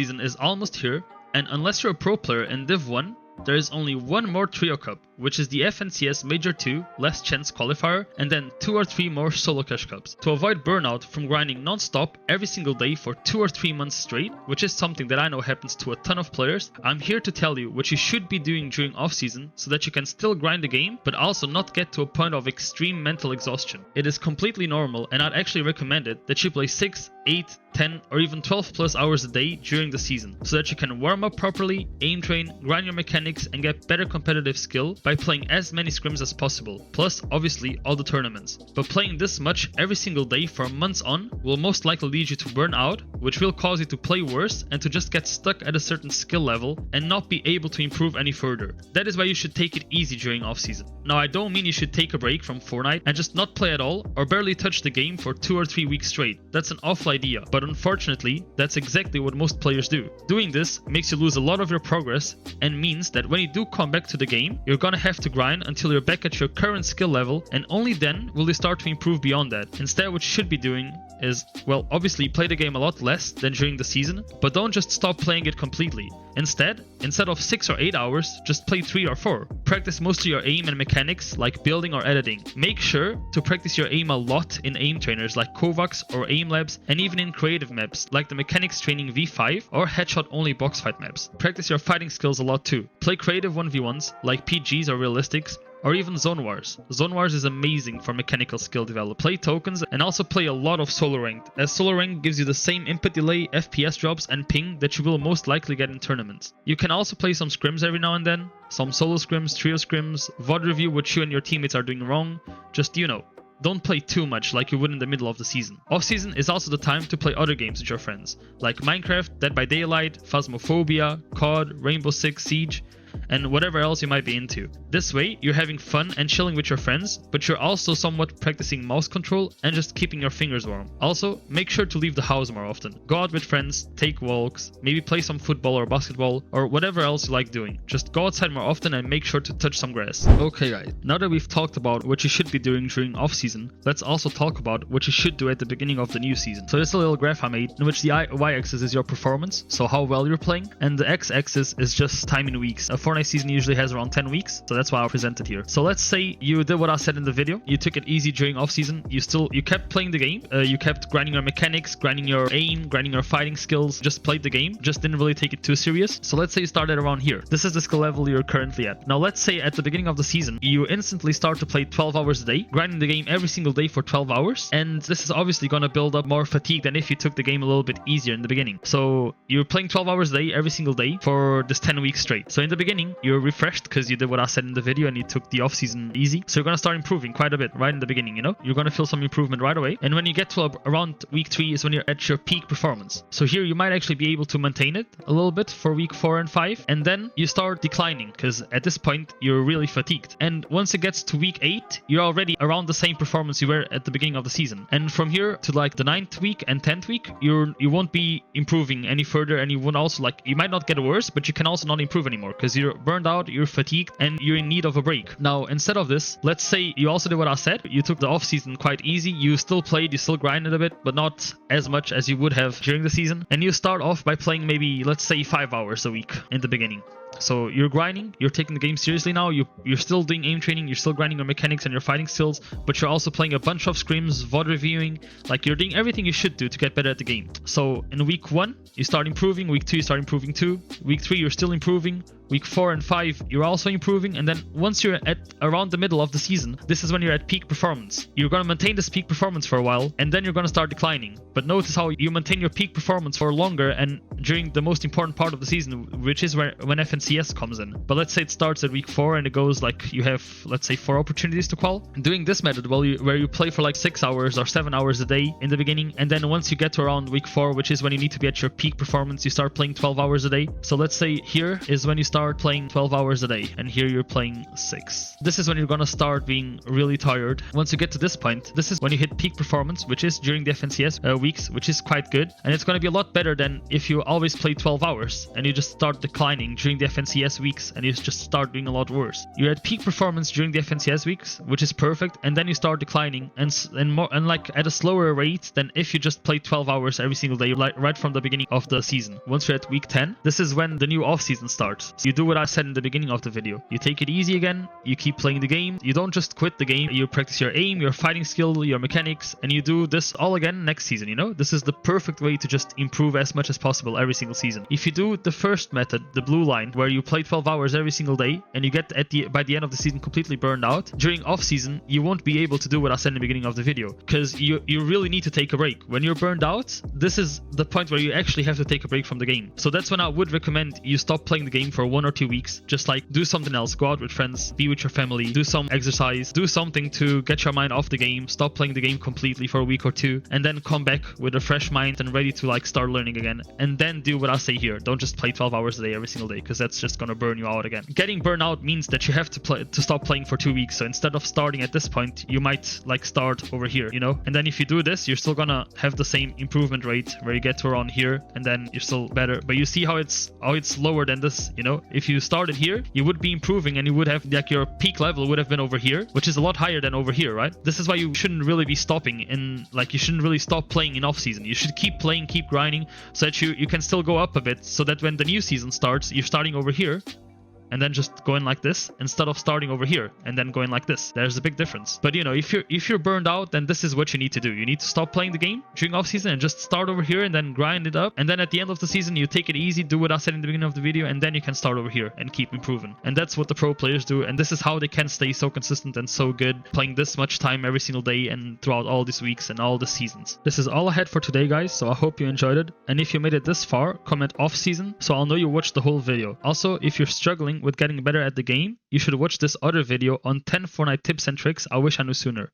Offseason is almost here, and unless you're a pro player in Div 1, there is only one more Trio Cup, which is the FNCS Major 2 Last Chance Qualifier, and then 2 or 3 more Solo Cash Cups. To avoid burnout from grinding non-stop every single day for 2 or 3 months straight, which is something that I know happens to a ton of players, I'm here to tell you what you should be doing during off-season so that you can still grind the game, but also not get to a point of extreme mental exhaustion. It is completely normal, and I'd actually recommend it, that you play 6, 8, 10 or even 12 plus hours a day during the season, so that you can warm up properly, aim train, grind your mechanics and get better competitive skill by playing as many scrims as possible, plus obviously all the tournaments. But playing this much every single day for months on will most likely lead you to burn out, which will cause you to play worse and to just get stuck at a certain skill level and not be able to improve any further. That is why you should take it easy during off season. Now I don't mean you should take a break from Fortnite and just not play at all or barely touch the game for 2 or 3 weeks straight. That's an awful idea, but unfortunately that's exactly what most players do. Doing this makes you lose a lot of your progress and means that when you do come back to the game, you're gonna have to grind until you're back at your current skill level, and only then will you start to improve beyond that. Instead, what you should be doing is, well, obviously play the game a lot less than during the season, but don't just stop playing it completely. Instead of 6 or 8 hours, just play 3 or 4. Practice most of your aim and mechanics like building or editing. Make sure to practice your aim a lot in aim trainers like Kovacs or aim labs, and even in creative maps like the mechanics training V5 or headshot only box fight maps. Practice your fighting skills a lot too. Play creative 1v1s like PGs or realistics, or even Zone Wars. Zone Wars is amazing for mechanical skill development. Play tokens and also play a lot of solo ranked, as solo ranked gives you the same input delay, FPS drops and ping that you will most likely get in tournaments. You can also play some scrims every now and then, some solo scrims, trio scrims, VOD review what you and your teammates are doing wrong, just don't play too much like you would in the middle of the season. Off-season is also the time to play other games with your friends, like Minecraft, Dead by Daylight, Phasmophobia, COD, Rainbow Six Siege, and whatever else you might be into. This way, you're having fun and chilling with your friends, but you're also somewhat practicing mouse control and just keeping your fingers warm. Also, make sure to leave the house more often. Go out with friends, take walks, maybe play some football or basketball, or whatever else you like doing. Just go outside more often and make sure to touch some grass. Okay guys, now that we've talked about what you should be doing during off-season, let's also talk about what you should do at the beginning of the new season. So there's a little graph I made in which the y-axis is your performance, so how well you're playing, and the x-axis is just time in weeks. A Fortnite season usually has around 10 weeks, so that's why I present it here. So let's say you did what I said in the video, you took it easy during off season, you kept playing the game, you kept grinding your mechanics, grinding your aim, grinding your fighting skills, just played the game, just didn't really take it too serious. So let's say you started around here. This is the skill level you're currently at. Now let's say at the beginning of the season, you instantly start to play 12 hours a day, grinding the game every single day for 12 hours, and this is obviously going to build up more fatigue than if you took the game a little bit easier in the beginning. So you're playing 12 hours a day every single day for this 10 weeks straight. So in the beginning, you're refreshed because you did what I said in the video and you took the off-season easy. So you're going to start improving quite a bit right in the beginning, You're going to feel some improvement right away. And when you get to around week 3 is when you're at your peak performance. So here you might actually be able to maintain it a little bit for week 4 and 5. And then you start declining because at this point you're really fatigued. And once it gets to week 8, you're already around the same performance you were at the beginning of the season. And from here to like the 9th week and 10th week, you won't be improving any further, and you won't also you might not get worse, but you can also not improve anymore because you're burned out, you're fatigued, and you're in need of a break. Now, instead of this, let's say you also did what I said. You took the off season quite easy. You still played, you still grinded a bit, but not as much as you would have during the season. And you start off by playing maybe, let's say 5 hours a week in the beginning. So you're grinding, you're taking the game seriously now, you're still doing aim training, you're still grinding your mechanics and your fighting skills, but you're also playing a bunch of scrims, VOD reviewing, you're doing everything you should do to get better at the game. So in week 1, you start improving, week 2 you start improving too, week 3 you're still improving, week 4 and 5 you're also improving, and then once you're at around the middle of the season, this is when you're at peak performance. You're going to maintain this peak performance for a while, and then you're going to start declining. But notice how you maintain your peak performance for longer and during the most important part of the season, which is when FNCS comes in. But let's say it starts at week 4 and it goes you have, let's say 4 opportunities to qual. Doing this method where you play for 6 hours or 7 hours a day in the beginning, and then once you get to around week 4, which is when you need to be at your peak performance, you start playing 12 hours a day. So let's say here is when you start playing 12 hours a day, and here you're playing 6. This is when you're gonna start being really tired. Once you get to this point, this is when you hit peak performance, which is during the FNCS weeks, which is quite good, and it's gonna be a lot better than if you always play 12 hours and you just start declining during the FNCS weeks and you just start doing a lot worse. You're at peak performance during the FNCS weeks, which is perfect, and then you start declining and like at a slower rate than if you just play 12 hours every single day, like right from the beginning of the season. Once you're at week 10, this is when the new off season starts. So you do what I said in the beginning of the video. You take it easy again, you keep playing the game, you don't just quit the game, you practice your aim, your fighting skill, your mechanics, and you do this all again next season, you know? This is the perfect way to just improve as much as possible every single season. If you do the first method, the blue line, where you play 12 hours every single day and you get by the end of the season completely burned out, during off season you won't be able to do what I said in the beginning of the video, because you really need to take a break. When you're burned out, this is the point where you actually have to take a break from the game. So that's when I would recommend you stop playing the game for 1 or 2 weeks. Just like do something else, go out with friends, be with your family, do some exercise, do something to get your mind off the game, stop playing the game completely for a week or 2, and then come back with a fresh mind and ready to like start learning again. And then do what I say here. Don't just play 12 hours a day every single day, because that's just gonna burn you out again. Getting burned out means that you have to stop playing for 2 weeks. So instead of starting at this point, you might like start over here, you know? And then if you do this, you're still gonna have the same improvement rate where you get to around here and then you're still better. But you see how it's lower than this, you know? If you started here, you would be improving and you would have like your peak level would have been over here, which is a lot higher than over here, right? This is why you shouldn't really be stopping in, like, you shouldn't really stop playing in off season. You should keep playing, keep grinding, so that you can still go up a bit, so that when the new season starts, you're starting over here and then just going like this instead of starting over here and then going like this. There's a big difference. But you know, if you're burned out, then this is what you need to do. You need to stop playing the game during off season and just start over here and then grind it up. And then at the end of the season, you take it easy, do what I said in the beginning of the video, and then you can start over here and keep improving. And that's what the pro players do. And this is how they can stay so consistent and so good, playing this much time every single day and throughout all these weeks and all the seasons. This is all I had for today, guys. So I hope you enjoyed it. And if you made it this far, comment off season so I'll know you watched the whole video. Also, if you're struggling with getting better at the game, you should watch this other video on 10 Fortnite tips and tricks I wish I knew sooner.